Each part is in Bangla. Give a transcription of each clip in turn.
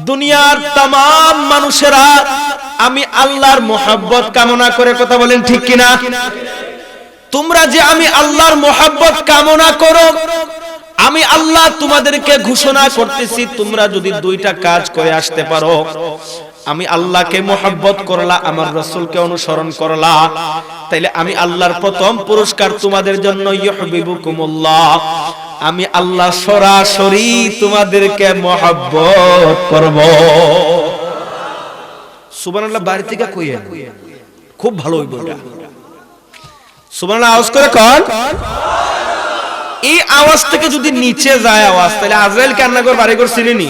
দুনিয়ার तमाम মানুষেরা আমি আল্লাহর মোহাব্বত কামনা করে, কথা বলেন ঠিক কিনা? তোমরা যে আমি আল্লাহর মোহাব্বত কামনা করো, আমি আল্লাহ তোমাদেরকে ঘোষণা করতেছি, তোমরা যদি দুইটা কাজ করে আসতে পারো, আমি আল্লাহকে মোহাব্বত করলা, আমার রাসূলকে অনুসরণ করলা, তাইলে আমি আল্লাহর প্রথম পুরস্কার তোমাদের জন্য ইউহিব্বুকুমুল্লাহ, আমি আল্লাহ সরাসরি তোমাদেরকে মোহাব্বত করব। সুবহানাল্লাহ। বাড়ি থেকে কইয়েন, খুব ভালো হইব এটা। সুবহানাল্লাহ আওয়াজ করে কোন। এই আওয়াজ থেকে যদি নিচে যায় আওয়াজ, তাহলে আজরাইল কান্না করে বাড়ি করছিলেন নি?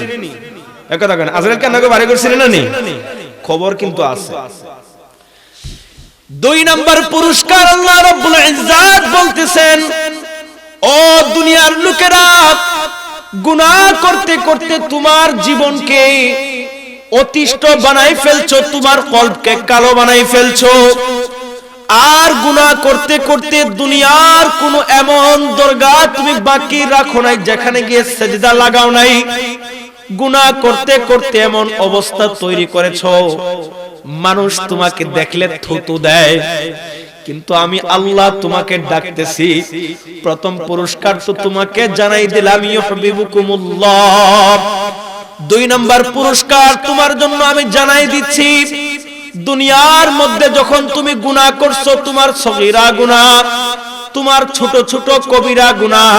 এক কথা কেন, আজরাইল কান্না করে বাড়ি করছিলেন না নি? খবর কিন্তু আছে। দুই নাম্বার পুরস্কার আল্লাহ রাব্বুল ইজ্জাত বলতেছেন, ও দুনিয়ার লোকেরা, গুনাহ করতে করতে তোমার জীবনকে অতিষ্ঠ বানাই ফেলছো, তোমার কলবকে কালো বানাই ফেলছো, আর গুনাহ করতে করতে দুনিয়ার কোন এমন দরগা তুমি বাকি রাখো নাই যেখানে গিয়ে সিজদা লাগাও নাই। গুনাহ করতে করতে এমন অবস্থা তৈরি করেছো, মানুষ তোমাকে দেখলে থুতু দেয়, কিন্তু আমি আল্লাহ তোমাকে ডাকতেছি, প্রথম পুরস্কার তো তোমাকে জানাই দিলাম, ইউহিব্বুকুমুল্লাহ। দুই নাম্বার পুরস্কার তোমার জন্য আমি জানাই দিচ্ছি, দুনিয়ার মধ্যে যখন তুমি গুনাহ করছো, তোমার সগীরা গুনাহ, তোমার ছোট ছোট কবিরা গুনাহ,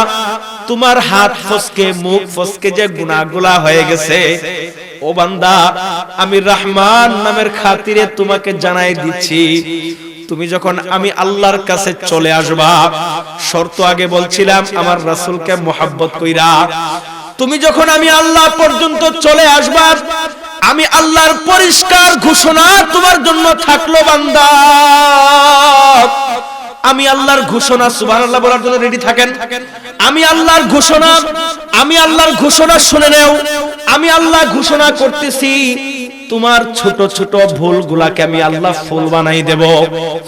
তোমার হাত ফসকে মুখ ফসকে যে গুনাহগুলা হয়ে গেছে, ও বান্দা, আমি রহমান নামের খাতিরে তোমাকে জানাই দিচ্ছি, তুমি যখন আমি আল্লাহর কাছে চলে আসবা, শর্ত আগে বলছিলাম আমার রাসূলকে মুহাব্বত কইরা, তুমি যখন আমি আল্লাহ পর্যন্ত চলে আসবা, আমি আল্লাহর পরিষ্কার ঘোষণা তোমার জন্য থাকলো বান্দা, আমি আল্লাহর ঘোষণা, সুবহানাল্লাহ বলার জন্য রেডি থাকেন। আমি আল্লাহর ঘোষণা, আমি আল্লাহর ঘোষণা শুনে নাও। আমি আল্লাহ ঘোষণা করতেছি, তোমার ছোট ছোট ভুলগুলাকে আমি আল্লাহ ফুল বানাই দেব,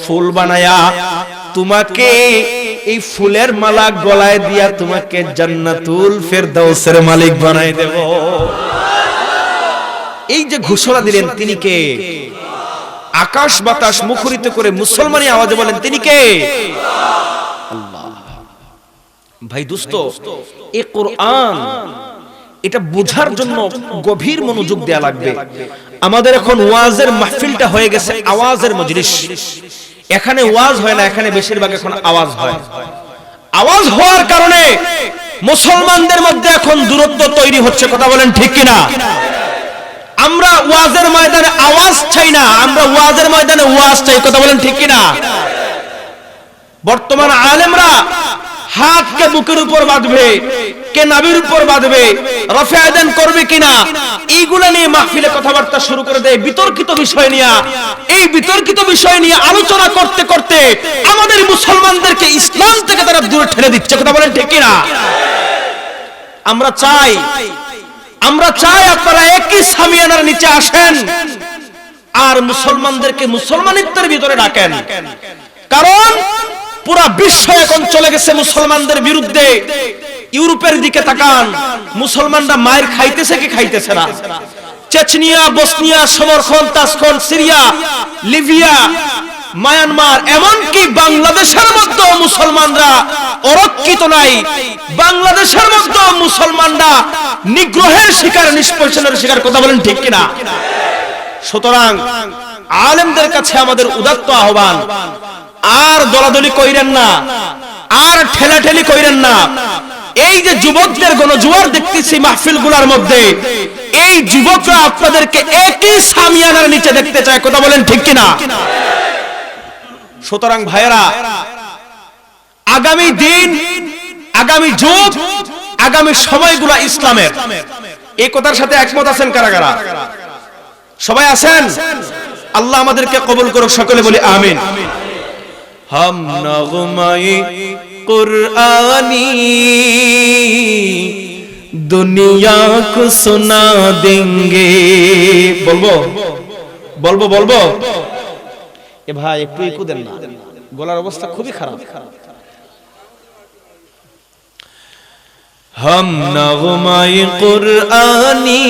ফুল বানায়া তোমাকে এই ফুলের মালা গলায় দিয়া তোমাকে জান্নাতুল ফেরদাউসের মালিক বানাই দেব। এই যে ঘোষণা দিলেন, তিনি কে? আকাশ বাতাস মুখরিত করে মুসলমানি আওয়াজে বলেন, তিনি কে? আল্লাহ। ভাই দোস্ত, এই কোরআন, এটা বোঝার জন্য গভীর মনোযোগ দেয়া লাগবে। আমাদের এখন ওয়াজের মাহফিলটা হয়ে গেছে আওয়াজের মজলিস। এখানে ওয়াজ হয় না, এখানে বেশিরভাগ এখন আওয়াজ হয়। আওয়াজ হওয়ার কারণে মুসলমানদের মধ্যে এখন দূরত্ব তৈরি হচ্ছে, কথা বলেন ঠিক কিনা? আমরা ওয়াজের ময়দানে আওয়াজ চাই না, আমরা ওয়াজের ময়দানে ওয়াজ চাই, কথা বলেন ঠিক কিনা? বর্তমান আলেমরা হাতকে বুকের উপর বাঁধবে, কে নাভির উপর বাঁধবে, রফে আযান করবে কিনা, এইগুলা নিয়ে মাহফিলে কথাবার্তা শুরু করে দেয়, বিতর্কিত বিষয় নিয়ে। এই বিতর্কিত বিষয় নিয়ে আলোচনা করতে করতে আমাদের মুসলমানদেরকে ইসলাম থেকে তারা দূরে ঠেলে দিচ্ছে, কথা বলেন ঠিক কিনা? আমরা চাই আপনারা একই সামিয়ানার নিচে আসেন আর মুসলমানদেরকে মুসলমানিত্বের ভিতরে ডাকেন, কারণ পুরা বিশ্ব এখন চলে গেছে মুসলমানদের বিরুদ্ধে। ইউরোপের দিকে তাকান, মুসলমানরা মায়ের খাইতেছে কি খাইতেছে না? Chechnya, Bosnia, Samarkand, Tashkent, Syria, Libya, Myanmar, এমনকি বাংলাদেশের মধ্যে মুসলমানরা অরক্ষিত নাই। বাংলাদেশের মধ্যে মুসলমানরা নিগ্রহের শিকার, নিষ্পেষণের শিকার, কথা বলেন ঠিক কিনা? সুতরাং আলেমদের কাছে আমাদের উদাত্ত আহ্বান, আর দলাদলি কইরেন না, আর ঠেলাঠেলি কইরেন না। এই যে যুবকদের গণজোয়ার দেখতেছি মাহফিলগুলোর মধ্যে, এই যুবকরা আপনাদেরকে একই সামিয়ানার নিচে দেখতে চায়, কথা বলেন ঠিক কিনা? সুতরাং ভাইয়েরা, আগামী দিন, আগামী যুগ, আগামী সময়গুলো ইসলামের। এই কথার সাথে একমত আছেন কারা কারা? সবাই আছেন? আল্লাহ আমাদেরকে কবুল করুক, সকলে বলি আমিন। हम नगमाए कुरानी दुनिया को सुना देंगे। बोलबो बोलबो बोलबो ए भाई একটু একটু দেন না, গলার অবস্থা খুবই খারাপ। हम नग़्मा-ए कुरानी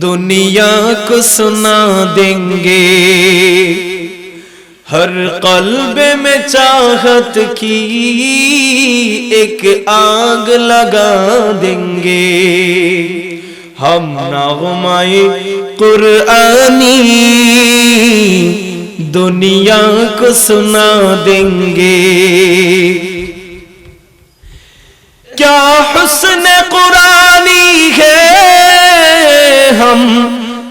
दुनिया को सुना देंगे, हर क़ल्ब में चाहत की एक आग लगा देंगे। हम नग़्मा-ए कुरानी दुनिया को सुना देंगे। क्या हुस्न कुरानी है हम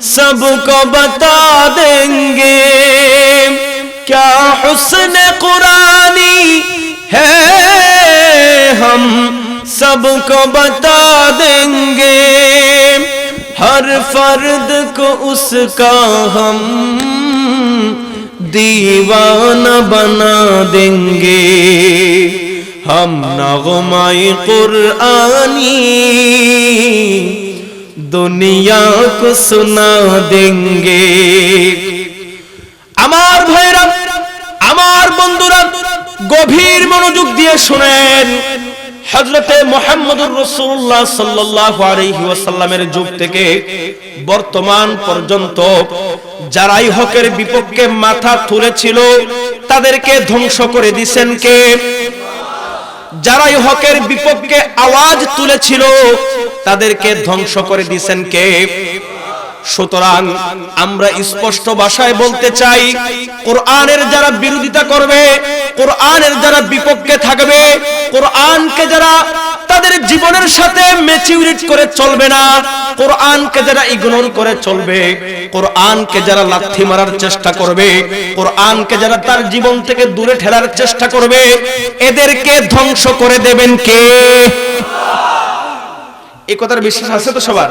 सबको बता देंगे, क्या हुस्न कुरानी है हम सबको बता देंगे। हर फर्द को उसका हम दीवाना बना देंगे। हम नग़्मा-ए कुरानी दुनिया को सुना देंगे। আমার ভাইরা, আমার বন্ধুরা, গভীর মনোযোগ দিয়ে শুনেন। হযরতে মুহাম্মদুর রাসূলুল্লাহ সাল্লাল্লাহু আলাইহি ওয়াসাল্লামের যুগ থেকে বর্তমান পর্যন্ত যারাই হকের বিপক্ষে মাথা তুলেছিল তাদেরকে ধ্বংস করে দিয়েছেন কে? যারাই হকের বিপক্ষে আওয়াজ তুলেছিল তাদেরকে ধ্বংস করে দিয়েছেন কে? সুতরাং আমরা স্পষ্ট ভাষায় বলতে চাই, কোরআনের যারা বিরোধিতা করবে, কোরআনের যারা বিপক্ষে থাকবে, কোরআনকে যারা তাদের জীবনের সাথে ম্যাচিউরিটি করে চলবে না, কোরআনকে যারা ইগনোর করে চলবে, কোরআনকে যারা লাথি মারার চেষ্টা করবে, কোরআনকে যারা তার জীবন থেকে দূরে ঠেলার চেষ্টা করবে, এদেরকে ধ্বংস করে দেবেন কে? এই কথার বিশ্বাস আছে তো সবার?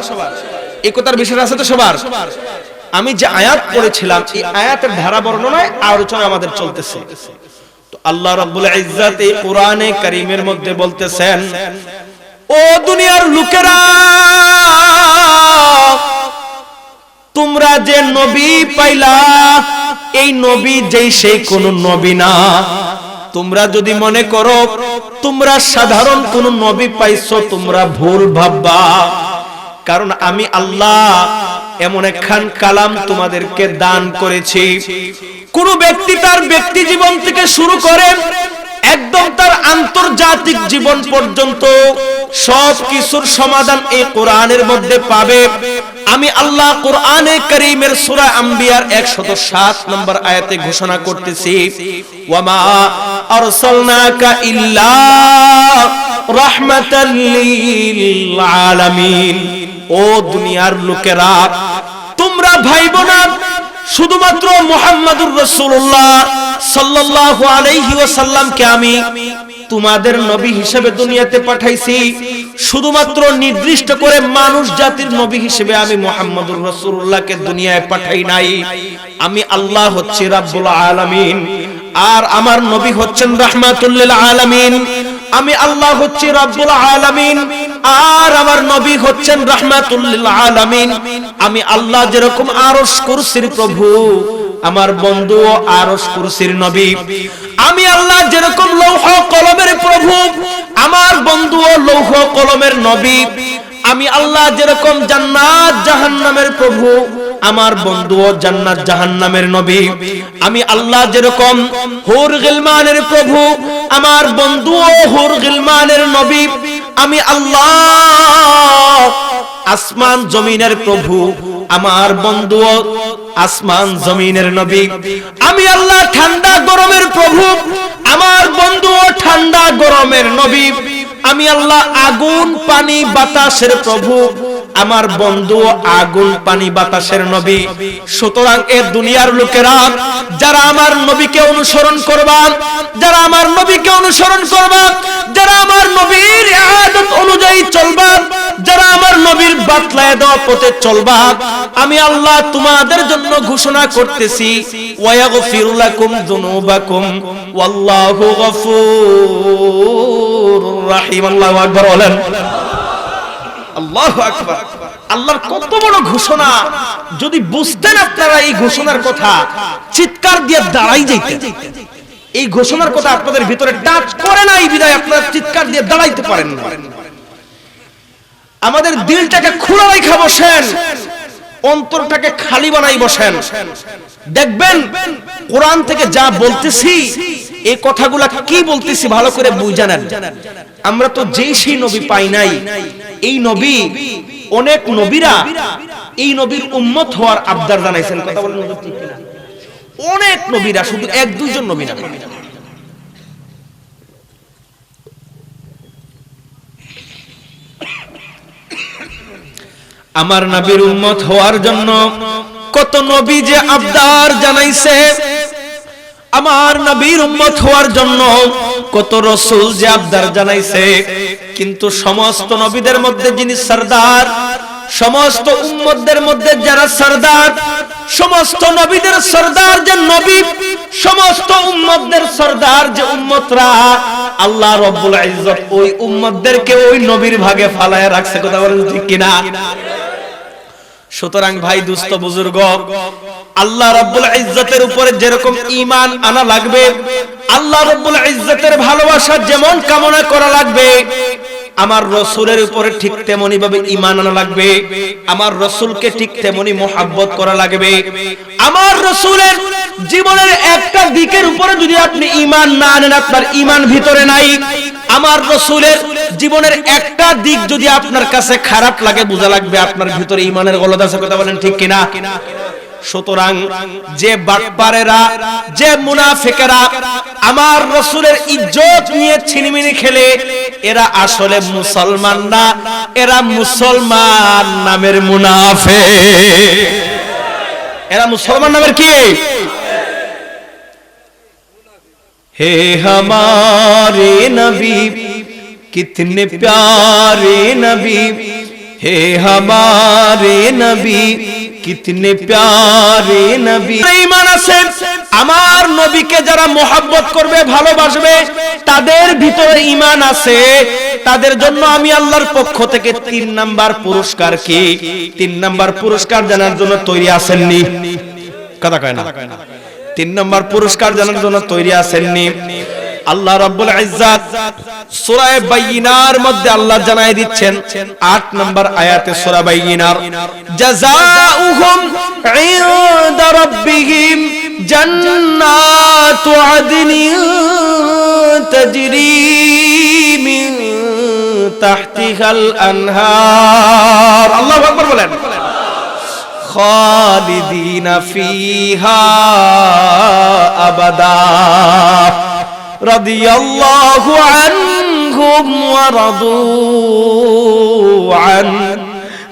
এই কথার বিশ্বাস আছে তো সবার? আমি যে আয়াত পড়েছিলাম এই আয়াতের ধারা বর্ণনায় আলোচনা আমাদের চলতেছে। তো আল্লাহ রাব্বুল ইজ্জাত এই কোরআনে কারীমের মধ্যে বলতেছেন, ও দুনিয়ার লোকেরা, তোমরা যে নবী পাইলা এই নবী যেই সেই কোন নবী না। তোমরা যদি মনে করো তোমরা সাধারণ কোন নবী পাইছো, তোমরা ভুল ভাববা। কারণ আমি আল্লাহ এমন একখান কালাম তোমাদেরকে দান করেছি, কোন ব্যক্তি তার ব্যক্তি জীবন থেকে শুরু করে একদম তার আন্তর্জাতিক জীবন পর্যন্ত সব কিছুর সমাধান এই কোরআনের মধ্যে পাবে। আমি আল্লাহ কোরআনে কারীমের সূরা আম্বিয়ার 107 নম্বর আয়াতে ঘোষণা করতেছি, ওয়ামা আরসালনাকা ইল্লা রাহমাতাল লিল আলামিন। ও দুনিয়ার লোকেরা, তোমরা ভাইবো না শুধুমাত্র মুহাম্মাদুর রাসূলুল্লাহ সাল্লাল্লাহু আলাইহি ওয়াসাল্লামকে আমি তোমাদের নবী হিসেবে দুনিয়াতে পাঠাইছি, শুধুমাত্র নির্দিষ্ট করে মানুষ জাতির নবী হিসেবে আমি মুহাম্মাদুর রাসূলুল্লাহকে দুনিয়ায় পাঠাই নাই। আমি আল্লাহ হচ্ছি রাব্বুল আলামিন, আর আমার নবী হচ্ছেন রাহমাতুল লিল আলামিন। আমি আল্লাহ হচ্ছি রাব্বুল আলামিন, আর আমার নবী হচ্ছেন রাহমাতুল লিল আলামিন। আমি আল্লাহ যেরকম আরশ কুরসির প্রভু, আমার বন্ধু আরশ কুরসির নবী। আমি আল্লাহ যেরকম লৌহ কলমের প্রভু, আমার বন্ধু লৌহ কলমের নবী। আমি আল্লাহ যেরকম জান্নাত জাহান্নামের প্রভু, আমার বন্ধু জান্নাত জাহান্নামের নবী। আমি আল্লাহ যেরকম হুর গিলমানের প্রভু, আমার বন্ধু হুর গিলমানের নবী। আমি আল্লাহ আসমান জমিনের প্রভু, আমার বন্ধু আসমান জমিনের নবী। আমি আল্লাহ ঠান্ডা গরমের প্রভু, আমার বন্ধু ঠান্ডা গরমের নবী। আমি আল্লাহ আগুন পানি বাতাসের প্রভু, আমার বন্ধু আগুন পানি বাতাসের নবী। সুতরাং এ দুনিয়ার লোকেরা যারা আমার নবীকে অনুসরণ করবা, যারা আমার নবীকে অনুসরণ করবা, যারা আমার নবীর ইবাদত অনুযায়ী চলবা, যারা আমার নবীর বাতলায় দেওয়া পথে চলবা, আমি আল্লাহ তোমাদের জন্য ঘোষণা করতেছি, ওয়ায়াগফিরু লাকুম যুনুবাকুম ওয়াল্লাহু গফুরুর রহিম। আল্লাহু আকবার বলেন। আল্লাহু আকবার। আল্লাহর কত বড় ঘোষণা! যদি বুঝতেন আপনারা এই ঘোষণার কথা, চিৎকার দিয়ে দাঁড়াই যাইতেন। এই ঘোষণার কথা আপনাদের ভিতরে টাচ করে নাই বিদায় আপনারা চিৎকার দিয়ে দাঁড়াইতে পারেন না। আমাদের দিলটাকে খোলা রেখে বসেন, অন্তরটাকে খালি বানাই বসেন, দেখবেন কোরআন থেকে যা বলতেছি এই কথাগুলা কি বলতেছি ভালো করে বুঝে নেন। আমরা তো যেই সেই নবী পাই নাই, এই নবী অনেক নবীরা এই নবীর উম্মত হওয়ার আবদার জানাইছেন। কথা বলেন ঠিক কিনা? অনেক নবীরা, শুধু এক দুইজন নবী না। আমার নবীর উম্মত হওয়ার জন্য কত নবী যে আবদার জানাইছে, আমার নবীর উম্মত হওয়ার জন্য কত রাসূল যে আবদার জানাইছে, কিন্তু সমস্ত নবীদের মধ্যে যিনি সরদার, সমস্ত উম্মতদের মধ্যে যারা সরদার, সমস্ত নবীদের সরদার যে নবী, সমস্ত উম্মতদের সরদার যে উম্মতরা, আল্লাহ রাব্বুল ইজ্জত ওই উম্মতদেরকে ওই নবীর ভাগে ফালায়া রাখছে। কথা বলেন ঠিক কিনা? সুতরাং ভাই দুস্থ বুজুর্গ, আল্লাহ রাব্বুল ইজ্জতের উপরে যেরকম ঈমান আনা লাগবে, আল্লাহ রাব্বুল ইজ্জতের ভালোবাসা যেমন কামনা করা লাগবে, আমার রাসূলের উপরে ঠিক তেমনি ভাবে ঈমান আনা লাগবে, আমার রাসূলকে ঠিক তেমনি মুহাব্বত করা লাগবে। আমার রাসূলের জীবনের একটা দিকের উপরে যদি আপনি ঈমান না আনেন, আপনার ঈমান ভিতরে নাই। আমার রাসূলের জীবনের একটা দিক যদি আপনার কাছে খারাপ লাগে, বোঝা লাগবে আপনার ভিতরে ঈমানের গলদ আছে। কথা বলেন ঠিক কিনা? সুতরাং যে বাটপারেরা, যে মুনাফিকেরা আমার রাসূলের ইজ্জত নিয়ে ছিনিমিনি খেলে, এরা আসলে মুসলমান না, এরা মুসলমান নামের মুনাফিক। এরা মুসলমান নামের কি? हे हमारे नबी कितने प्यारे नबी, हे हमारे नबी कितने प्यारे नबी। ঈমান আছে, আমার নবীকে যারা মুহাব্বত করবে, ভালোবাসবে, তাদের ভিতরে ঈমান আছে, তাদের জন্য আমি আল্লাহর পক্ষ থেকে 3 নাম্বার পুরস্কার কি, 3 নাম্বার পুরস্কার জানার জন্য তৈরি আছেননি? কথা কয় না? 3 নম্বর পুরস্কার জানার জন্য তৈরি আছেননি? আল্লাহ রাব্বুল ইজ্জত সূরা বাইয়িনার মধ্যে আল্লাহ জানাই দিচ্ছেন 8 নম্বর আয়াতে সূরা বাইয়িনার, জাযাউহুম ইনদা রাব্বিহিম জান্নাতু আদনিন তাজরি মিন তাহতিহাল আনহার। আল্লাহু আকবার বলেন। খালিদিনা ফিহা আবাদা রাদিয়াল্লাহু আনহুম ওয়া রাদু আন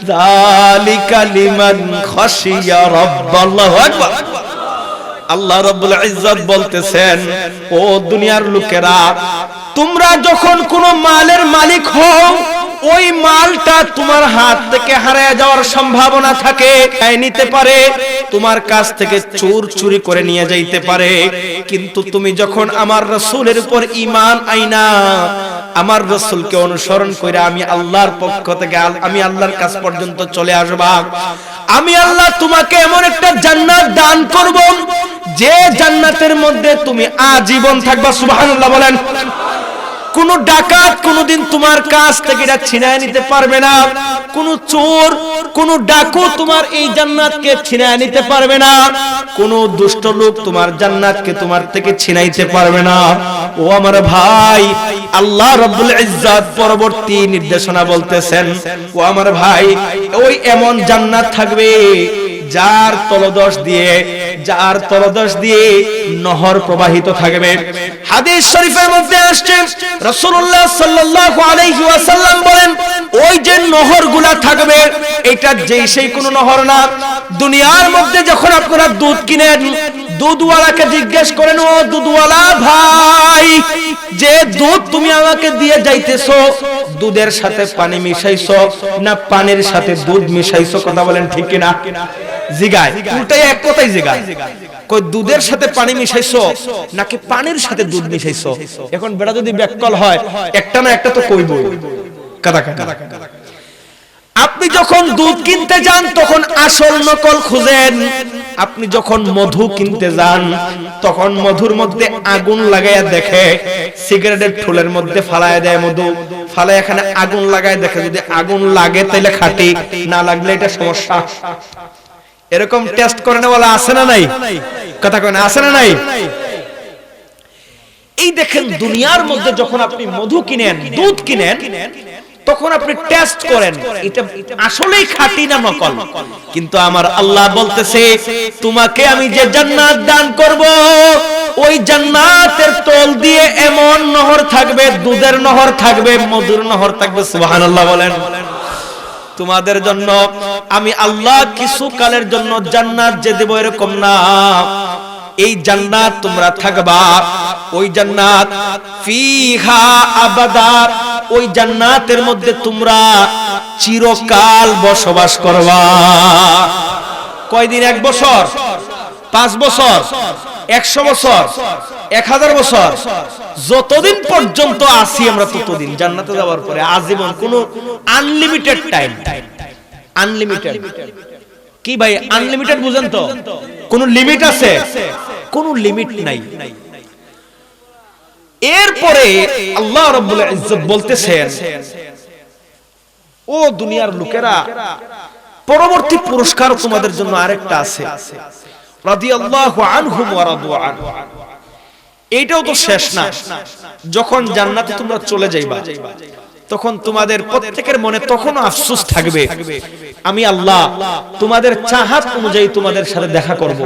যালিকা লিমান খাশিয়া রাব্বাল্লাহু আকবার। আল্লাহ রাব্বুল ইজ্জত বলতেছেন, ও দুনিয়ার লোকেরা, তোমরা যখন কোনো মালের মালিক হও, ওই মালটা তোমার হাত থেকে হারিয়ে যাওয়ার সম্ভাবনা থাকে, নিতে পারে, তোমার কাছ থেকে চোর চুরি করে নিয়ে যাইতে পারে। কিন্তু তুমি যখন আমার রাসূলের উপর ঈমান আইনা, আমার রাসূলকে অনুসরণ করে আমি আল্লাহর পক্ষ থেকে, আমি আল্লাহর কাছ পর্যন্ত চলে আসবা, আমি আল্লাহ তোমাকে এমন একটা জান্নাত দান করব, যে জান্নাতের মধ্যে তুমি আজীবন থাকবা। সুবহানাল্লাহ বলেন। কোন ডাকাত কোনদিন তোমার কাছ থেকে এটা ছিনায় নিতে পারবে না, কোন চোর, কোন ডাকু তোমার এই জান্নাতকে ছিনায় নিতে পারবে না, কোন দুষ্ট লোক তোমার জান্নাতকে তোমার থেকে ছিনাইতে পারবে না। ও আমার ভাই, আল্লাহ রাব্বুল ইজ্জত পরবর্তী নির্দেশনা বলতেছেন, ও আমার ভাই, ওই এমন জান্নাত থাকবে যার তলদেশ দিয়ে নহর প্রবাহিত থাকবে। হাদিস শরীফের মধ্যে আসছে, রাসূলুল্লাহ সাল্লাল্লাহু আলাইহি ওয়াসাল্লাম বলেন, ওই যে নহরগুলা থাকবে, এটা যেই সেই কোন নহর না। দুনিয়ার মধ্যে যখন আপনারা দুধ কিনেন, দুধওয়ালাকে জিজ্ঞেস করেন, ও দুধওয়ালা ভাই, যে দুধ তুমি আমাকে দিয়ে যাইতেছো, দুধের সাথে পানি মিশাইছো না পানির সাথে দুধ মিশাইছো? কথা বলেন ঠিক কিনা? জিগায়, উল্টাই এক কথাই জিগায়, কই দুধের সাথে পানি মিশাইছো নাকি পানির সাথে দুধ মিশাইছো? এখন বেটা যদি ব্যাককল হয়, একটা না একটা তো কইবই। কথা। আপনি আপনি যখন দুধ কিনতে যান তখন আসল নকল খুঁজেন, আপনি যখন মধু কিনতে যান তখন মধুর মধ্যে আগুন লাগাইয়া দেখে, সিগারেটের ঠোলের মধ্যে ফালায় দেয় মধু, ফালায় এখানে আগুন লাগায় দেখে, যদি আগুন লাগে তাহলে খাঁটি, না লাগলে এটা সমস্যা। এরকম টেস্ট করে নেওয়ালা আছে না নাই? কথা কয় না, আছে না নাই? এই দেখেন দুনিয়ার মধ্যে যখন আপনি মধু কিনেন, দুধ কিনেন, তখন আপনি টেস্ট করেন এটা আসলেই খাঁটি না নকল। কিন্তু আমার আল্লাহ বলতেছে তোমাকে আমি যে জান্নাত দান করব, ওই জান্নাতের তল দিয়ে এমন নহর থাকবে, দুধের নহর থাকবে, মধুর নহর থাকবে। সুবহানাল্লাহ বলেন। তোমাদের জন্য আমি আল্লাহ কিছু কালের জন্য জান্নাত যে দেব এরকম না, এই জান্নাত তোমরা থাকবা, ওই জান্নাত ফিহা আবাদা, ওই জান্নাতের মধ্যে তোমরা চিরকাল বসবাস করবা। কয়দিন? 1 বছর, 5 বছর, 100 বছর, 1000 বছর, যতদিন পর্যন্ত আসি আমরা ততদিন জান্নাতে যাওয়ার পরে আজীবন, কোনো আনলিমিটেড টাইম। আনলিমিটেড কি ভাই? আনলিমিটেড বুঝেন তো? কোন লিমিট আছে? কোন লিমিট নাই। এরপরে আল্লাহ রাব্বুল ইজ্জত বলতেছেন, ও দুনিয়ার লোকেরা, পরবর্তী পুরস্কার তোমাদের জন্য আরেকটা আছে। রাদিয়াল্লাহু আনহুম ওয়া রাদু আনহু। এইটাও তো শেষ না। যখন জান্নাতে তোমরা চলে যাইবা তখন তোমাদের প্রত্যেকের মনে তখনও আফসোস থাকবে, আমি আল্লাহ তোমাদের চাহাত অনুযায়ী তোমাদের সাথে দেখা করব।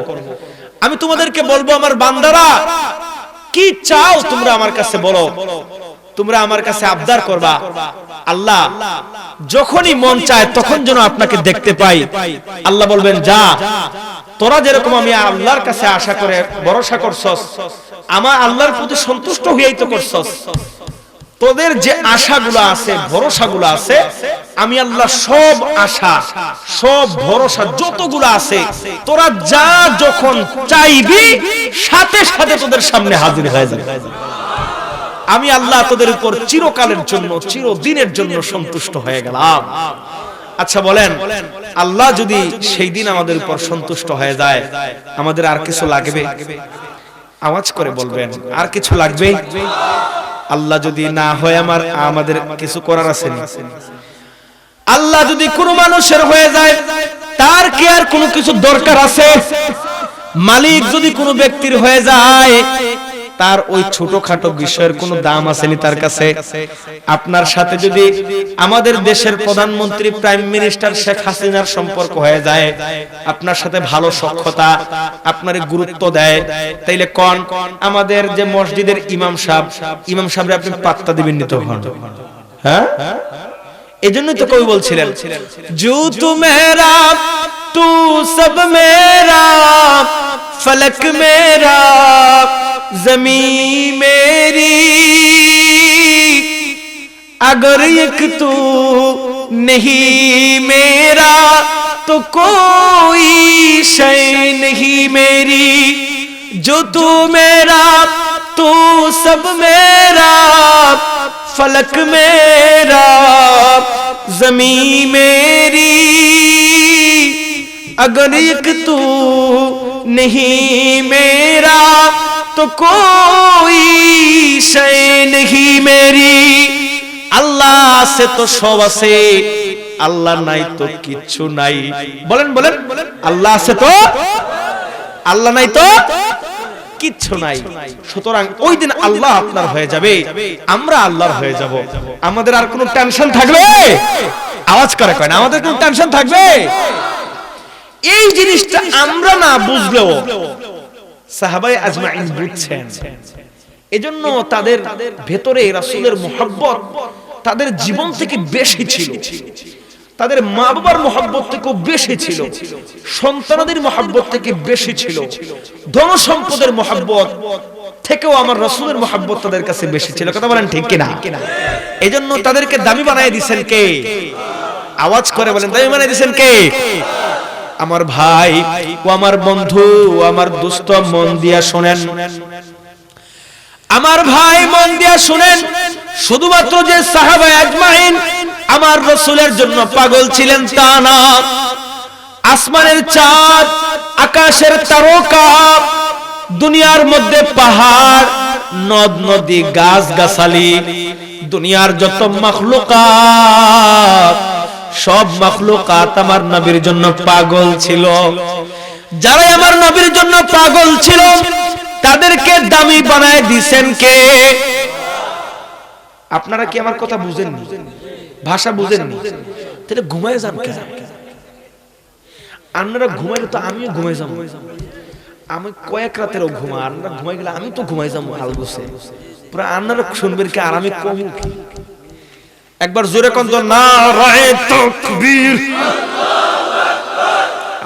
আমি তোমাদেরকে বলবো, আমার বান্দারা কি চাও তোমরা আমার কাছে বলো, তোমরা আমার কাছে আবদার করবা। আল্লাহ যখনই মন চায় তখন যেন আপনাকে দেখতে পাই। আল্লাহ বলবেন, যা, তোরা যেরকম আমি আল্লাহর কাছে আশা করে ভরসা করছস, আমার আল্লাহর প্রতি সন্তুষ্ট হইয়াই তো করছস, তোদের যে আশাগুলো আছে, ভরসাগুলো আছে, আমি আল্লাহ সব আশা, সব ভরসা যতগুলো আছে, তোরা যা যখন চাইবি সাথে সাথে তোদের সামনে হাজির হয়ে যাবে। আমি আল্লাহ তোদের উপর চিরকালের জন্য, চিরদিনের জন্য সন্তুষ্ট হয়ে গেলাম। আচ্ছা বলেন, আল্লাহ যদি সেই দিন আমাদের উপর সন্তুষ্ট হয়ে যায়, আমাদের আর কিছু লাগবে? আওয়াজ করে বলবেন, আর কিছু লাগবে? আল্লাহ যদি না হয় আমাদের কিছু করার আছে না? আল্লাহ যদি কোনো মানুষের হয়ে যায়, তার কি আর কোনো কিছু দরকার আছে? মালিক যদি কোনো ব্যক্তির হয়ে যায়, তার ওই ছোটখাটো বিষয়ের কোনো দাম আসেনি তার কাছে? আপনার সাথে যদি আমাদের দেশের প্রধানমন্ত্রী, প্রাইম মিনিস্টার শেখ হাসিনার সম্পর্ক হয়ে যায়, আপনার সাথে ভালো সখ্যতা, আপনার গুরুত্ব দেয়, তাইলে কোন আমাদের যে মসজিদের ইমাম সাহেব আপনি পাত্তা দিবেন নি তখন? হ্যাঁ, এজন্যই তো কবি বলছিলেন, জু তু মেরা তু সব মেরা, ফলক মেরা ज़मीं मेरी, अगर एक तू नहीं मेरा तो कोई शय नहीं मेरी, जो तू मेरा तू सब मेरा, फलक मेरा ज़मीं मेरी, अगर एक तू नहीं मेरा तो कोई शय नहीं मेरी। আল্লাহ আছে তো সব আছে, আল্লাহ নাই তো কিচ্ছু নাই। বলেন বলেন, আল্লাহ আছে তো, আল্লাহ নাই তো কিচ্ছু নাই। সুতরাং ওই দিন আল্লাহ আপনার হয়ে যাবে, আমরা আল্লাহর হয়ে যাব। আমাদের আর কোনো টেনশন থাকবে? আওয়াজ করে কয় না, আমাদের কোনো টেনশন থাকবে? এই জিনিসটা আমরা না বুঝলেও সাহাবায়ে আজমাইন বুঝছেন। এজন্য তাদের ভেতরে রাসূলের মুহাব্বত তাদের জীবন থেকে বেশি ছিল, তাদের মা বাবার মুহাব্বত থেকে বেশি ছিল, সন্তানদের মুহাব্বত থেকে বেশি ছিল, ধন সম্পদের মুহাব্বত থেকেও আমার রাসূলের মুহাব্বত তাদের কাছে বেশি ছিল। কথা বলেন ঠিক কিনা? এজন্য তাদেরকে দামি বানায় দিয়েছেন কে? আওয়াজ করে বলেন, দামি বানায় দিয়েছেন কে? আমার ভাই ও আমার বন্ধু ও আমার দোস্ত, মন দিয়া শুনেন, আমার ভাই মন দিয়া শুনেন, শুধুমাত্র যে সাহাবায়ে আজমাইন আমার রাসূলের জন্য পাগল ছিলেন তা না। আসমানের চাঁদ, আকাশের তারকা, দুনিয়ার মধ্যে পাহাড়, নদ নদী, গাছ গাছালি, দুনিয়ার যত মাখলুকাত, সব মাখলুকাত আমার নবীর জন্য পাগল ছিল। যারা আমার নবীর জন্য পাগল ছিল তাদেরকে দামি বানায় দিয়েছেন কে? আপনারা কি আমার কথা বুঝেন? ভাষা বুঝেন? তাহলে ঘুমায় যান কেন? আপনারা ঘুমাইলে তো আমিও ঘুমাই যাবো। আমি কয়েক রাতেরও ঘুমা, আপনারা ঘুমাই গেলে আমি তো ঘুমাই যাবো আলগোছে। পুরো আপনারা শুনবেন কি আর আমি কম? একবার জোরে কোন তো নারায়ে তাকবীর।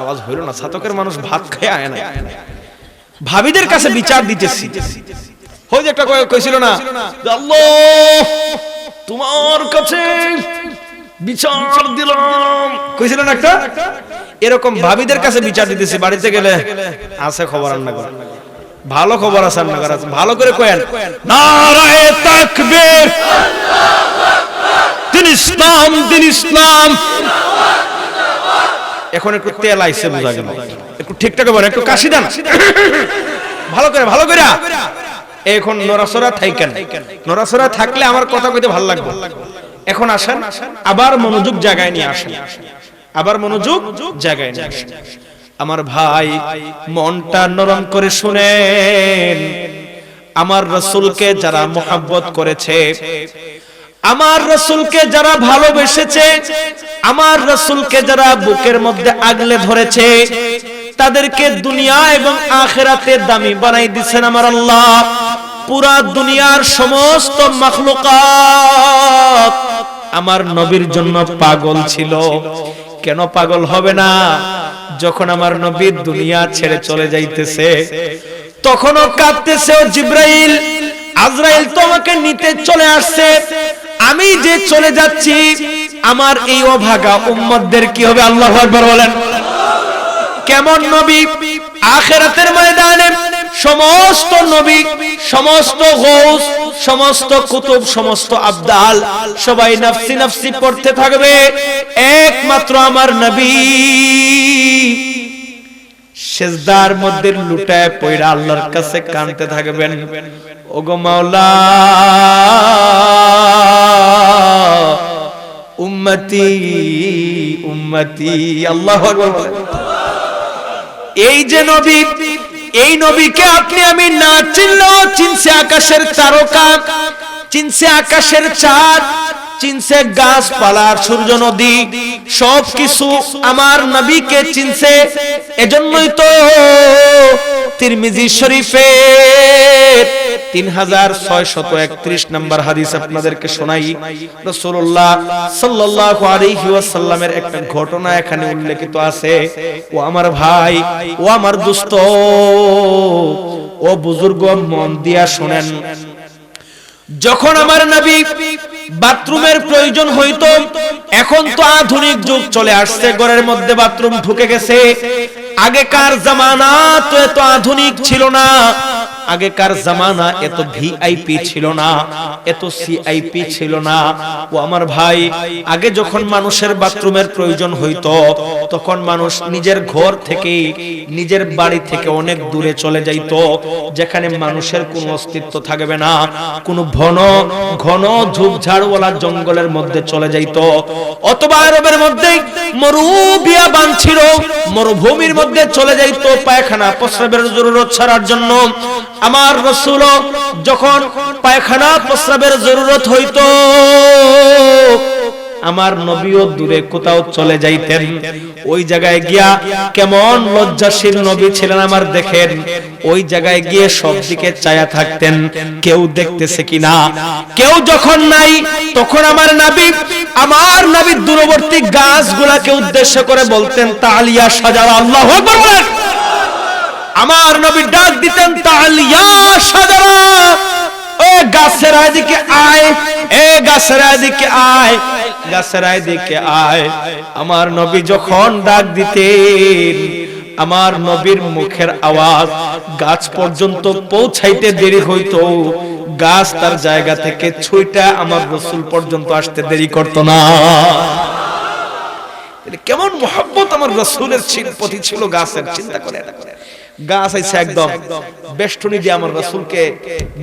আওয়াজ হইল না, ছাতকের মানুষ ভাত খেয়ে আয় না। ভাবিদের কাছে বিচার দিতেছি। ওই যে একটা কইছিল না, আল্লাহ তোমার কাছে বিচার দিলাম, কইছিল না একটা? এরকম ভাবিদের কাছে বিচার দিতেছি। বাড়িতে গেলে আছে খবর রান্না করে, ভালো খবর আছে রান্না করা আছে, ভালো করে কয়েন নারায়ে তাকবীর, দিন ইসলাম, দিন ইসলাম। এখন একটু তেল আইছে বোঝা গেল, একটু ঠিকঠাক বলেন, একটু কাশি দেন ভালো করে, ভালো করে। এখন নড়াচড়া থাকেন, নড়াচড়া থাকলে আমার কথা কইতে ভালো লাগবে। এখন আসেন, আবার মনোযোগ জায়গায় নিয়ে আসেন, আবার মনোযোগ জায়গায় নিয়ে আসেন। আমার ভাই মনটা নরম করে শুনেন। আমার রাসূলকে যারা মুহাব্বত করেছে, আমার রাসূলকে যারা ভালোবেসেছে, আমার রাসূলকে যারা বুকের মধ্যে আগলে ধরেছে, তাদেরকে দুনিয়া এবং আখিরাতে দামি বানাই দিবেন আমার আল্লাহ। পুরা দুনিয়ার সমস্ত মাখলুকাত আমার নবীর জন্য পাগল ছিল। কেন পাগল হবে না? যখন আমার নবী দুনিয়া ছেড়ে চলে যাইতেছে তখনও কাঁদতেছে, জিবরাইল আজরাইল তোমাকে নিতে চলে আসছে, আমি যে চলে যাচ্ছি আমার এই অভাগা উম্মতদের কি হবে? আল্লাহু আকবার বলেন। কেমন নবী? আখিরাতের ময়দানে সমস্ত নবী, সমস্ত গৌস, সমস্ত কুতুব, সমস্ত আবদাল সবাই নফসি নফসি পড়তে থাকবে, একমাত্র আমার নবী সিজদার মধ্যে লুটায় পড়ে আল্লাহর কাছে কাঁদতে থাকবেন, ওগো মাওলা উম্মতি উম্মতি। আল্লাহু আকবার। এই যে নবী, এই নবীকে আপনি আমি না চিনলেও চিনছে আকাশের তারকা, চিনছে আকাশের চাঁদ, চিনছে গাছপালার, সূর্য, নদী, সবকিছু আমার নবীকে চিনছে। এজন্যই তো তিরমিজি শরীফের 3631 নম্বর হাদিস আপনাদেরকে শোনাই। রাসূলুল্লাহ সাল্লাল্লাহু আলাইহি ওয়াসাল্লামের একটা ঘটনা এখানে উল্লেখিত আছে। ও আমার ভাই, ও আমার দোস্ত, ও বুজুর্গ, মন দিয়া শুনেন। যখন আমার নবী বাথরুমের প্রয়োজন হইতো, এখন তো আধুনিক যুগ চলে আসছে, ঘরের মধ্যে বাথরুম ঢুকে গেছে। আগেকার জামানা তো এত আধুনিক ছিল না, আগেকার জামানা এত ভিআইপি ছিল না, এত সিআইপি ছিল না। ও আমার ভাই, আগে যখন মানুষের বাথরুমের প্রয়োজন হইতো তখন মানুষ নিজের ঘর থেকে, নিজের বাড়ি থেকে অনেক দূরে চলে যাইতো, যেখানে মানুষের কোনো অস্তিত্ব থাকবে না, কোনো ঘন ঝোপঝাড়ওয়ালা জঙ্গলের মধ্যে চলে যাইতো, অথবা আরবের মধ্যে মরুবিয়াবান ছিল, মরুভূমির মধ্যে চলে যাইতো পায়খানা প্রস্রাবের জরুরত ছাড়ার জন্য। আমার রাসূল যখন পায়খানা প্রস্রাবের জরুরত হইতো, আমার নবীও দূরে কোথাও চলে যাইতেন। ওই জায়গায় গিয়া কেমন লজ্জাশীল নবী ছিলেন আমার, দেখেন, ওই জায়গায় গিয়ে সব দিকে চায়া থাকতেন কেউ দেখতেছে কিনা। কেউ যখন নাই তখন আমার নবী দূরবর্তী গাছগুলাকে উদ্দেশ্য করে বলতেন তালিয়া সাজারা। আল্লাহু আকবার বলেন। আমার নবী ডাক দিতেন তালিয়া সাজারা, ও গাছের এদিকে আয়, এ গাছের এদিকে আয়, গাছের এদিকে আয়। আমার নবী যখন ডাক দিতেন, আমার নবীর মুখের আওয়াজ গাছ পর্যন্ত পৌঁছাইতে দেরি হইতো, গাছ তার জায়গা থেকে ছুঁইটা আমার রাসূল পর্যন্ত আসতে দেরি করত না। কেমন মহব্বত আমার রাসূলের প্রতি ছিল গাছের, চিন্তা করে। গাছ আইছে একদম বেষ্টনী দিয়ে আমার রাসূলকে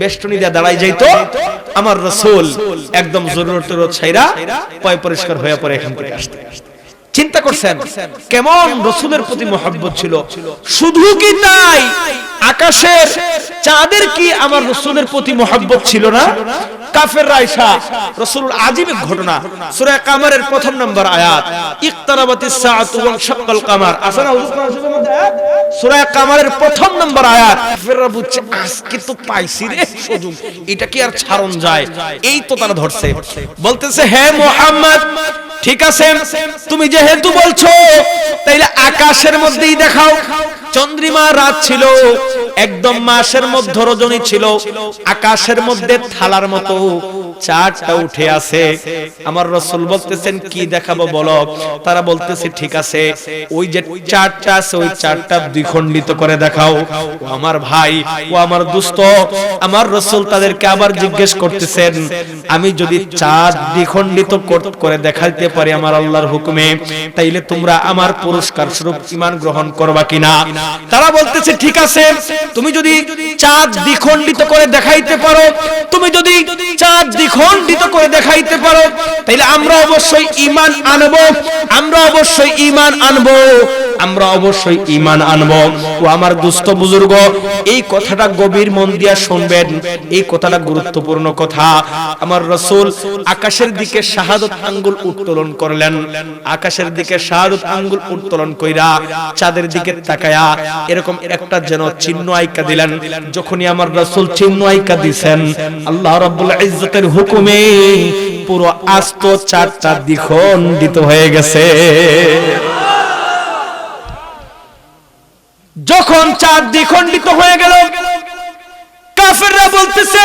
বেষ্টনী দিয়ে দাঁড়াই যাইতো, আমার রাসূল একদম জরুরতের ছাইরা পয় পরিষ্কার হয়ে পড়ে এখান থেকে আসতে। চিন্তা করছেন কেমন রাসূলের প্রতি মহব্বত ছিল। শুধু কি তাই, আকাশের চাঁদের কি আমার রাসূলের প্রতি মহব্বত ছিল না? কাফেররা আয়েশা রাসূল আজীব ঘটনা, সূরা কামারের প্রথম নম্বর আয়াত, ইকতারাবাতিস সাআতু ওয়া শাক্কাল কামার, আসনা হুজুর কোরআনের মধ্যে আয়াত, সূরা কামারের প্রথম নম্বর আয়াত। কাফেররা বুঝছে আজকে তো পাইছি রে সুযোগ, এটা কি আর ছাড়ন যায়? এই তো তারা ধরছে, বলতেছে হে মুহাম্মদ ঠিক আছে, তুমি যেহেতু বলছো তাইলে আকাশের মধ্যেই দেখাও। চন্দ্রিমা রাত ছিল, একদম মাসের মধ্যে রজনী ছিল, আকাশের মধ্যে থালার মতো চাঁদটা উঠে আছে। আমার রাসূল বলতেছেন কি দেখাবো বলো? তারা বলতেছে ঠিক আছে, ওই যে চাঁদটা আছে ওই চাঁদটা দ্বিখণ্ডিত করে দেখাও। ও আমার ভাই, ও আমার দোস্ত, আমার রাসূল তাদেরকে আবার জিজ্ঞেস করতেছেন আমি যদি চাঁদ দ্বিখণ্ডিত করে দেখাইতে পারি আমার আল্লাহর হুকুমে, তাইলে তোমরা আমার পুরস্কার স্বরূপ ঈমান গ্রহণ করবা কিনা? তারা বলতেছে ঠিক আছে, তুমি যদি চাঁদ দ্বিখণ্ডিত করে দেখাইতে পারো, তুমি যদি চাঁদ দ্বিখণ্ডিত করে দেখাইতে পারো, তাইলে আমরা অবশ্যই ঈমান আনবো, আমরা অবশ্যই ঈমান আনবো, আমরা অবশ্যই ঈমান আনবো। ও আমার দুস্থ বুজুর্গ, এই কথাটা গভীর মন দিয়া শুনবেন, এই কথাটা গুরুত্বপূর্ণ কথা। আমার রাসূল আকাশের দিকে শাহাদাত আঙ্গুল উত্তোলন করলেন, আকাশের দিকে শাহাদাত আঙ্গুল উত্তোলন কইরা চাঁদের দিকে তাকায়া এরকম একটা যেন চিহ্ন আইকা দিলেন। যখনই আমার রাসূল চিহ্ন আইকা দিবেন, আল্লাহ রাব্বুল ইজ্জতের হুকুমে পুরো আস্ত চাঁদটা দ্বিখণ্ডিত হয়ে গেছে। যখন চাঁদ দ্বিখণ্ডিত হয়ে গেল, কাফেররা বলতেছে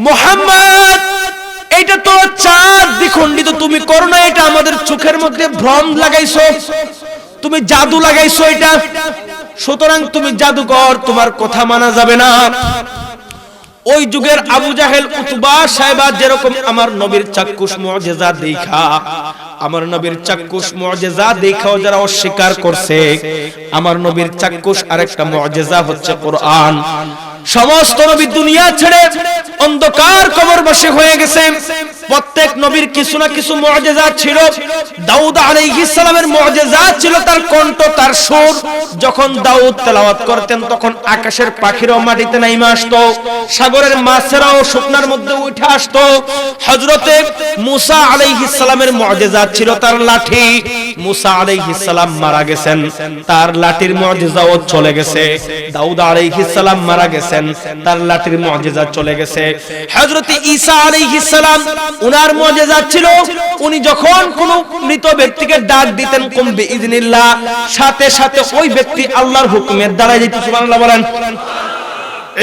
মুহাম্মদ এইটা তো চাঁদ দ্বিখণ্ডিত তুমি করো না, এটা আমাদের চোখের মধ্যে ভ্রম লাগাইছো, তুমি জাদু লাগাইছো এটা, সুতরাং তুমি জাদুকর, তোমার কথা মানা যাবে না। ওই যুগের আবু জাহেল উতবা সাহেবা যেরকম আমার নবীর চাক্ষুষ মুজিজা দেখা, আমার নবীর চাক্ষুষ মুজিজা দেখাও যারা অস্বীকার করছে, আমার নবীর চাক্ষুষ আরেকটা মুজিজা হচ্ছে কোরআন। সমস্ত নবী দুনিয়া ছেড়ে অন্ধকার কবরবাসী হয়ে গেছে। প্রত্যেক নবীর কিছু না কিছু মুজিজা ছিল। দাউদ আলাইহিস সালামের মুজিজা ছিল তার কণ্ঠ, তার সুর। যখন দাউদ তেলাওয়াত করতেন তখন আকাশের পাখিরাও মাটিতে নাইমা আসতো, সাগরের মাছেরাও শুকনার মধ্যে উঠে আসতো। হযরতে মুসা আলাইহিস সালামের মুজিজা ছিল তার লাঠি। মুসা আলাইহিস সালাম মারা গেছেন, তার লাঠির মুজিজাও চলে গেছে। দাউদ আলাইহিস সালাম মারা গেছেন, তার লাঠির মুজিজা চলে গেছে। হযরতে ঈসা আলাইহিস সালাম উনার মুজিজা ছিল, উনি যখন কোন মৃত ব্যক্তিকে ডাক দিতেন কুম বিইজনিল্লাহ, সাথে সাথে ওই ব্যক্তি আল্লাহর হুকুমের দ্বারা যেত। সুবহানাল্লাহ বলেন।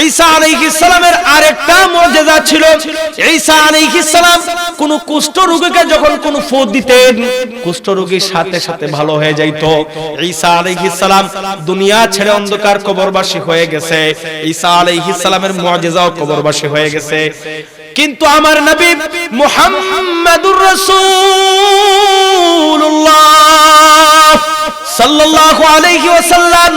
ঈসা আলাইহিস সালামের আরেকটা মুজিজা ছিল, ঈসা আলাইহিস সালাম কোন কুষ্ঠ রোগীকে যখন কোন ফু দিতেন, কুষ্ঠ রোগীর সাথে সাথে ভালো হয়ে যাইত। ঈসা আলাইহিস সালাম দুনিয়া ছেড়ে অন্ধকার কবরবাসী হয়ে গেছে, ঈসা আলাইহিস সালামের মুজিজাও কবরবাসী হয়ে গেছে। কিন্তু আমার নবী মুহাম্মাদুর রাসূলুল্লাহ সাল্লাল্লাহু আলাইহি ওয়াসাল্লাম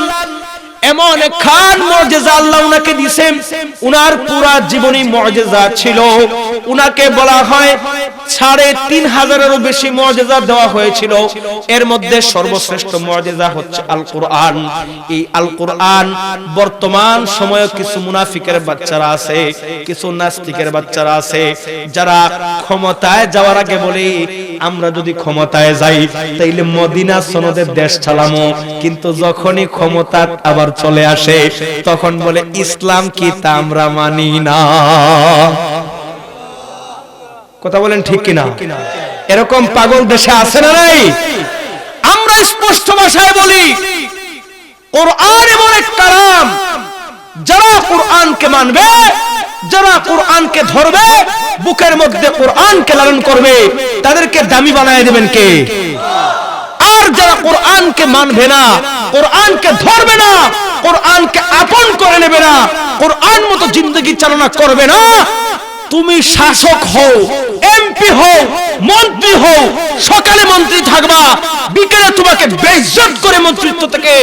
এমন খান মুজিজা আল্লাহ উনাকে দিয়েছেন, উনার পুরা জীবনী মুজিজা ছিল। উনাকে বলা হয় ৩৫০০-এরও বেশি মুজিজা দেওয়া হয়েছিল। এর মধ্যে সর্বশ্রেষ্ঠ মুজিজা হচ্ছে আল কোরআন। এই আল কোরআন বর্তমান সময়ে কিছু মুনাফিকের বাচ্চারা আছে, কিছু নাস্তিকের বাচ্চারা আছে, যারা ক্ষমতায় যাওয়ার আগে বলে আমরা যদি ক্ষমতায় যাই তাইলে মদিনা সনদের দেশ চালামো, কিন্তু যখনই ক্ষমতা আবার চলে আসে তখন বলে ইসলাম কি তা আমরা মানি না। কথা বলেন ঠিক কিনা? এরকম পাগল দেশে আছে না নাই? আমরা স্পষ্ট ভাষায় বলি কোরআন এমন এক কালাম, যারা কোরআনকে মানবে, যারা কোরআনকে ধরবে, বুকের মধ্যে কোরআনকে লালন করবে, তাদেরকে দামি বানায় দিবেন কে? আর যারা কোরআনকে মানবে না, কোরআনকে ধরবে না, কোরআনকে আপন করে নেবে না, কোরআন মতো জিন্দগি চালনা করবে না, তুমি শাসক হও, এমপি হও, মন্ত্রী হও, সকালে মন্ত্রী থাকবা, বিকেলে তোমাকে বেইজ্জত করে মন্ত্রিত্ব থেকে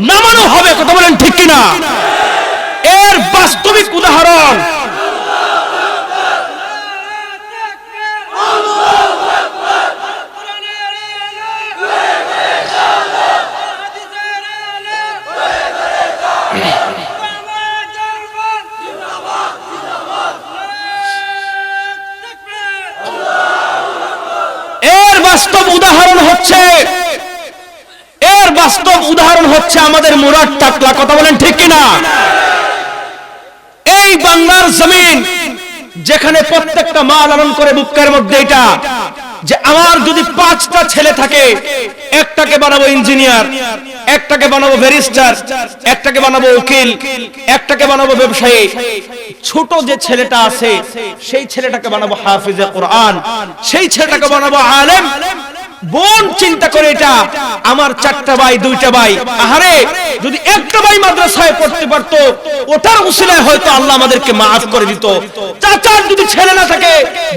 নামানো হবে। কথা বলেন ঠিক কিনা? এর বাস্তবিক উদাহরণ বাস্তব উদাহরণ হচ্ছে আমাদের মুরাদ টাকলা। কথা বলেন ঠিক কিনা? এই বাংলার জমিন যেখানে প্রত্যেকটা মা লালন করে বুকের মধ্যে এটা যে আমার যদি 5টা ছেলে থাকে, একটাকে বানাবো ইঞ্জিনিয়ার, একটাকে বানাবো ব্যারিস্টার, একটাকে বানাবো উকিল, একটাকে বানাবো ব্যবসায়ী, ছোট যে ছেলেটা আছে সেই ছেলেটাকে বানাবো হাফিজে কোরআন, সেই ছেলেটাকে বানাবো আলেম। বোন চিন্তা করে এটা আমার 4টা ভাই 2টা ভাই, আহারে যদি একটা ভাই মাদ্রাসায় পড়তে পারতো ওটার উসিলায় হয়তো আল্লাহ আমাদেরকে maaf করে দিত। চাচার যদি ছেলে না থাকে,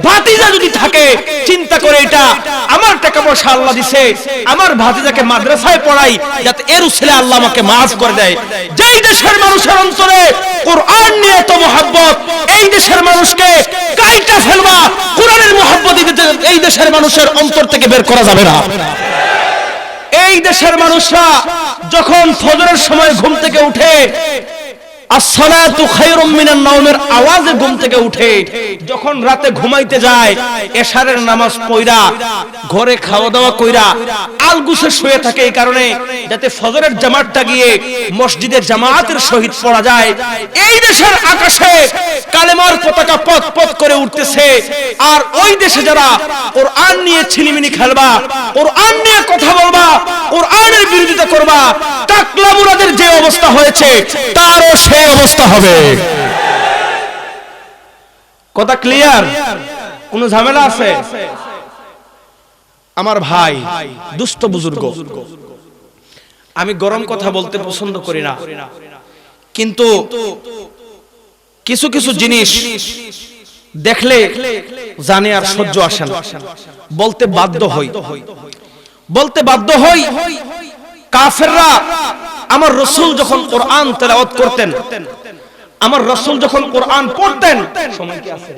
ভাতিজা যদি থাকে, চিন্তা করে এটা আমার টাকা পয়সা আল্লাহ দিছে, আমার ভাতিজাকে মাদ্রাসায় পড়াই যাতে এর উসিলায় আল্লাহ আমাকে maaf করে দেয়। যেই দেশের মানুষের অন্তরে কোরআন নিয়ে এত মহব্বত, এই দেশের মানুষকে কাইটা ফেলবা কোরআনের মহব্বত এই দেশের মানুষের অন্তর থেকে বের করা যাবে না। এই দেশের মানুষরা যখন ফজরের সময় ঘুম থেকে উঠে, আসসালাতু খায়রুম মিনান নাওমের আওয়াজে ঘুম থেকে উঠে, যখন রাতে ঘুমাইতে যায় এশারের নামাজ পড়া, ঘরে খাওয়া দাওয়া কইরা আলগুসে শুয়ে থাকে, এই কারণে যাতে ফজরের জামাতটা গিয়ে মসজিদে জামাতের সহিত পড়া যায়। এই দেশের আকাশে কালেমার পতাকা পথ পথ করে উঠতেছে, আর ওই দেশে যারা কোরআন নিয়ে ছিনিমিনি খেলবা, কোরআন নিয়ে কথা বলবা, কোরআনের বিরোধিতা করবা, টাকলা মুরাদের যে অবস্থা হয়েছে তারও সেই অবস্থা হবে। কথা ক্লিয়ার? কোন ঝামেলা আছে? আমার ভাই দুষ্ট বুজুর্গ, আমি গরম কথা বলতে পছন্দ করি না, কিন্তু কিছু কিছু জিনিস দেখলে জানে আর সহ্য আসে না, বলতে বাধ্য হই। কাফেররা আমার রাসূল যখন কোরআন তেলাওয়াত করতেন, আমার রাসূল যখন কোরআন পড়তেন, সময় কি আছে?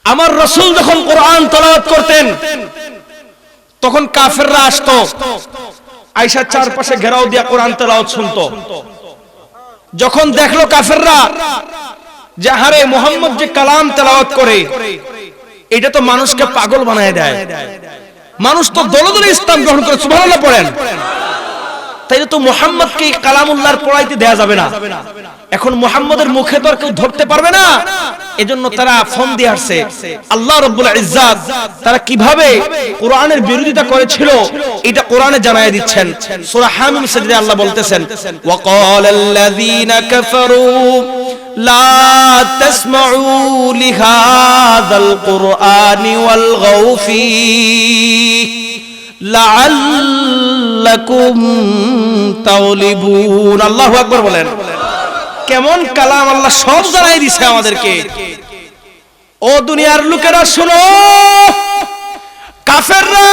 আমার রাসূল যখন কোরআন তেলাওয়াত করতেন তখন কাফেররা আসতো, আয়েশার চারপাশে ঘেরাও দিয়া কোরআন তেলাওয়াত শুনতো। যখন দেখলো কাফেররা যে হারে মুহাম্মদ যে কালাম তেলাওয়াত করে, এটা তো মানুষকে পাগল বানায় দেয়, মানুষ তো দলে দলে ইসলাম গ্রহণ করে, সুবহানাল্লাহ পড়েন, তাইলে তো মুহাম্মদকে কালামুল্লাহর পড়াইতে দেয়া যাবে না। এখন মুহাম্মদের মুখে তো আর কেউ ধরতে পারবে না, এজন্য তারা ফোন দিয়ে আসছে। আল্লাহ রাব্বুল ইজ্জাত তারা কিভাবে কোরআনের বিরোধিতা করেছিল এটা কোরআনে জানায় দিচ্ছেন। সূরা হামিম সাজদায় আল্লাহ বলতেছেন, ওয়া ক্বালাল্লাযীনা কাফারু লা তাসমাউ লিহাযাল কুরআনি ওয়ালগাউ ফীহি লাআল্লাকুম তাগলিবুন। আল্লাহু আকবার বলেন। কেমন কালাম আল্লাহ সব জানাই দিয়েছে আমাদেরকে। ও দুনিয়ার লোকেরা শোনো, কাফেররা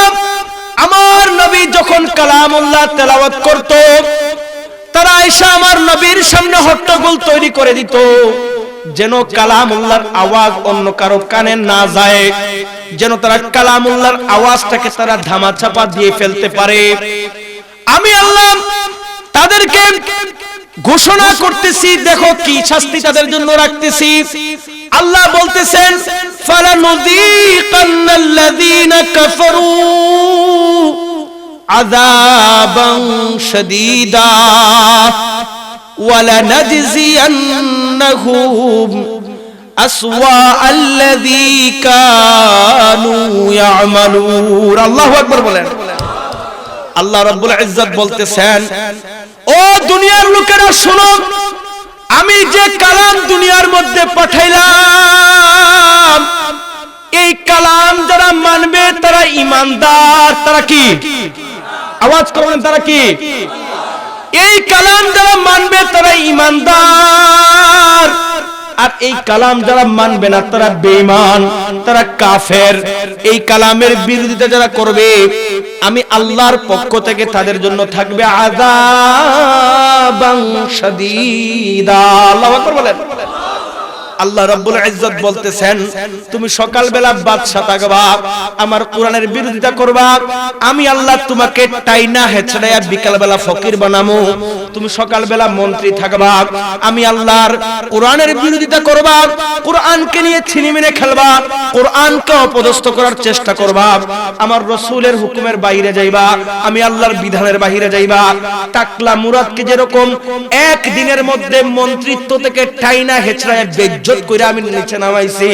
আমার নবী যখন কালামুল্লাহ তেলাওয়াত করত, তারা এসে আমার নবীর সামনে হট্টগোল তৈরি করে দিত, যেন কালামুল্লাহর আওয়াজ অন্য কারো কানে না যায়, যেন তারা কালামুল্লাহর আওয়াজটাকে তারা ধামাচাপা দিয়ে ফেলতে পারে। আমি আল্লাহ তাদেরকে ঘোষণা করতেছি, দেখো কি শাস্তি তাদের জন্য রাখতেছি। আল্লাহ বলতেছেন, ফালানুযীকান্নাল্লাযীনা কাফারু আযাবান শাদীদা ওয়ালানাজজিয়ান্নাহুম আসওয়াআল্লাযী কানু ইয়ামালুন। আল্লাহু আকবার বলেন। আল্লাহ রাব্বুল ইজ্জাত বলতেছেন, ও দুনিয়ার লোকেরা শোনো, আমি যে কালাম দুনিয়ার মধ্যে পাঠাইলাম, এই কালাম যারা মানবে তারা ঈমানদার। তারা কি? আওয়াজ করবেন, তারা কি? এই কালাম যারা মানবে তারা ঈমানদার, আর এই কালাম যারা মানবে না তারা বেঈমান, তারা কাফের। এই কালামের বিরোধিতা যারা করবে আমি আল্লাহর পক্ষ থেকে তাদের জন্য থাকবে আযাবান শাদীদা। আল্লাহু আকবার বলেন। আল্লাহ রাব্বুল ইজ্জত বলতেছেন তুমি সকালবেলা বাদশা থাকবা, আমার কোরআনের বিরোধিতা করবা, আমি আল্লাহ তোমাকে টাইনা হেছড়ায়া বিকালবেলা ফকির বানামু। তুমি সকালবেলা মন্ত্রী থাকবা, আমি আল্লাহর কোরআনের বিরোধিতা করবা, কোরআনকে নিয়ে ছিনিমিনি খেলবা, কোরআনকে অপদস্থ করার চেষ্টা করবা, আমার রাসূলের হুকুমের বাইরে যাইবা, আমি আল্লাহর বিধানের বাইরে যাইবা। টাকলা মুরাদকে যেরকম এক দিনের মধ্যে মন্ত্রিত্ব থেকে টাইনা হেছড়ায়া ইজ্জত করে আমি নিচে নামাইছি,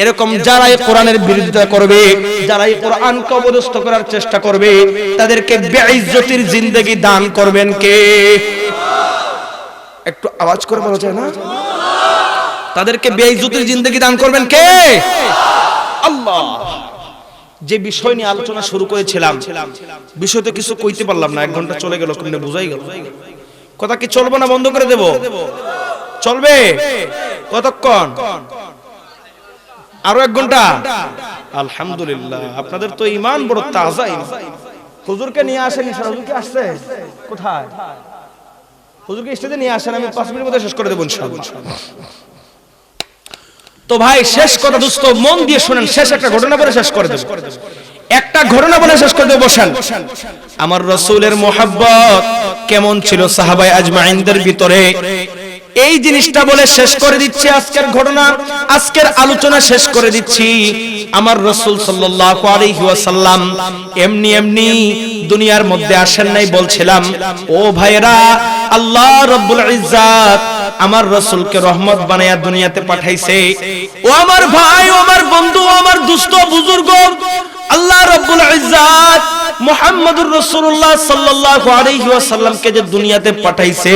এরকম যারাই কোরআনের বিরোধিতা করবে, যারাই কোরআনকে অপদস্থ করার চেষ্টা করবে, তাদেরকে বেইজ্জতির জিন্দেগি দান করবেন কে? একটু আওয়াজ করে বলা যায় না? তাদেরকে বেইজ্জতির জিন্দেগি দান করবেন কে? আল্লাহ। যে বিষয় নিয়ে আলোচনা শুরু করেছিলাম, বিষয় তো কিছু কইতে পারলাম না, 1 ঘন্টা চলে গেল, কেমনে বুঝাই গেল? কথা কি চলবে না বন্ধ করে দেব? চলবে। কতক্ষণ? আরো 1 ঘন্টা। আলহামদুলিল্লাহ, আপনাদের তো ঈমান বড় তাজা। হুজুরকে নিয়ে আসেন। হুজুর কি আসছে? কোথায়? হুজুরকে স্টেজে নিয়ে আসেন, আমি 5 মিনিটের মধ্যে শেষ করে দেব ইনশাআল্লাহ। তো ভাই শেষ কথা দোস্ত মন দিয়ে শুনেন, শেষ একটা ঘটনা বলে শেষ করে দেব, একটা ঘটনা বলে শেষ করে দেব। বসেন। আমার রাসূলের মুহাব্বত কেমন ছিল সাহাবায়ে আজমাইনদের ভিতরে, এই জিনিসটা বলে শেষ করে দিচ্ছি আজকের ঘটনা, আজকের আলোচনা শেষ করে দিচ্ছি। আমার রাসূল সাল্লাল্লাহু আলাইহি ওয়াসাল্লাম এমনি এমনি দুনিয়ার মধ্যে আসেন নাই বলছিলাম। ও ভাইরা, আল্লাহ রাব্বুল ইজ্জত আমার রাসূলকে রহমত বানায়া দুনিয়াতে পাঠাইছে। ও আমার ভাই, ও আমার বন্ধু, ও আমার দোস্ত বুজুর্গ, আল্লাহ রাব্বুল ইজ্জত মুহাম্মদুর রাসূলুল্লাহ সাল্লাল্লাহু আলাইহি ওয়াসাল্লামকে যে দুনিয়াতে পাঠাইছে,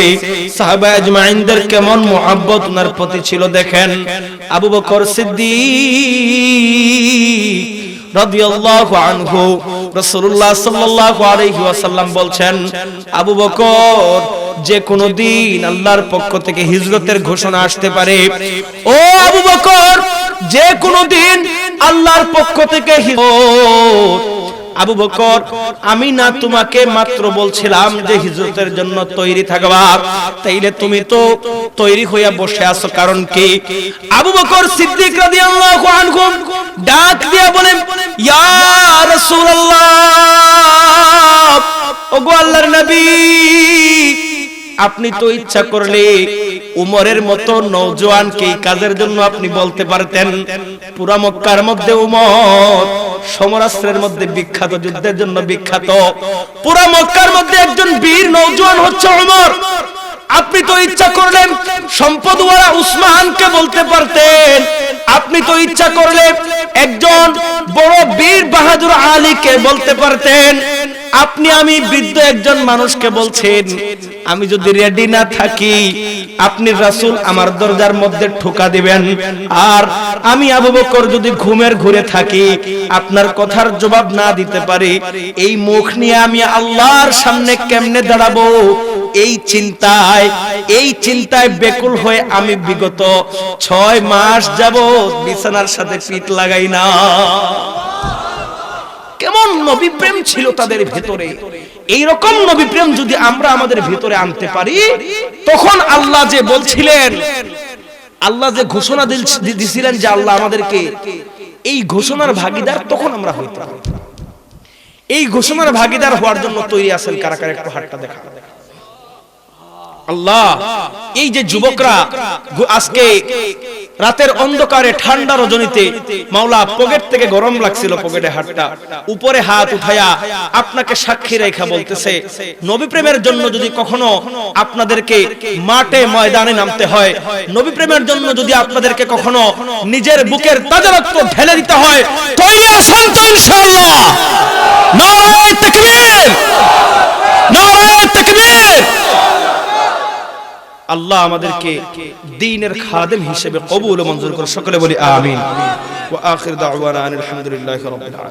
সাহাবা আজমাইনদের কেমন মুহাব্বত ওনার প্রতি ছিল দেখেন। আবু বকর সিদ্দিক রাদিয়াল্লাহু আনহু, রাসূলুল্লাহ সাল্লাল্লাহু আলাইহি ওয়াসাল্লাম বলছেন, আবু বকর যে কোনো দিন আল্লাহর পক্ষ থেকে হিজরতের ঘোষণা আসতে পারে। ও আবু বকর, যে কোনো দিন আল্লাহর পক্ষ থেকে হিজরত। আবু বকর, আমি না তোমাকে মাত্র বলছিলাম যে হিজরতের জন্য তৈরি থাকবা, তাইলে তুমি তো তৈরি হইয়া বসে আছো, কারণ কি? আবু বকর সিদ্দিক রাদিয়াল্লাহু আনহু ডাক দিয়া বলেন, ইয়া রাসূলুল্লাহ, ওগো আল্লাহর নবী, আপনি তো ইচ্ছা করলে উমরের মতো নওজোয়ানকে এই কাজের জন্য আপনি বলতে পারতেন। পুরা মক্কার মধ্যে উমর সমরাস্ত্রের মধ্যে বিখ্যাত, যুদ্ধের জন্য বিখ্যাত। পুরা মক্কার মধ্যে একজন বীর নওজোয়ান হচ্ছে উমর। আপনি তো ইচ্ছা করলেন সম্পদওয়ালা উসমানকে বলতে পারতেন। আপনি তো ইচ্ছা করলে একজন বড় বীর বাহাদুর আলীকে বলতে পারতেন। আপনি আমি বৃদ্ধ একজন মানুষকে বলছেন। আমি যদি রেডি না থাকি, আপনি রাসূল আমার দরজার মধ্যে ঠোকা দিবেন, আর আমি আবু বকর যদি ঘুমের ঘুরে থাকি, আপনার কথার জবাব না দিতে পারি, এই মুখ নিয়ে আমি আল্লাহর সামনে কেমনে দাঁড়াবো? এই চিন্তায় বেকুল হয়ে আমি বিগত 6 মাস যাবত বিছানার সাথে পিঠ লাগাই না। কেমন নবী প্রেম ছিল তাদের ভিতরে। এই রকম নবী প্রেম যদি আমরা আমাদের ভিতরে আনতে পারি, তখন আল্লাহ যে বলছিলেন, আল্লাহ যে ঘোষণা দিয়েছিলেন যে আল্লাহ আমাদেরকে এই ঘোষণার ভাগীদার, তখন আমরা হইতাম। এই ঘোষণার ভাগীদার হওয়ার জন্য তৈরি আছেন কারা কারা? একটু হাতটা দেখা। আল্লাহ, এই যে যুবকরা আজকে রাতের অন্ধকারে ঠান্ডা রজনীতে মাওলা পকেট থেকে গরম লাগছিল, পকেটে হাতটা উপরে হাত উঠায়া আপনাকে সাক্ষী রেখা বলতেছে, নবী প্রেমের জন্য যদি কখনো আপনাদেরকে মাঠে ময়দানে নামতে হয়, নবী প্রেমের জন্য যদি আপনাদেরকে কখনো নিজের বুকের তাজা রক্ত ঢেলে দিতে হয়, তৈরি আছেন তো ইনশাআল্লাহ? নারায়ে তাকবীর, নারায়ে তাকবীর। আল্লাহ আমাদেরকে দ্বীনের খাদেম হিসেবে কবুল ও মঞ্জুর করে। সকলে বলি আমিন। ওয়া আখির দাওয়ানা আলহামদুলিল্লাহি রাব্বিল আলামিন।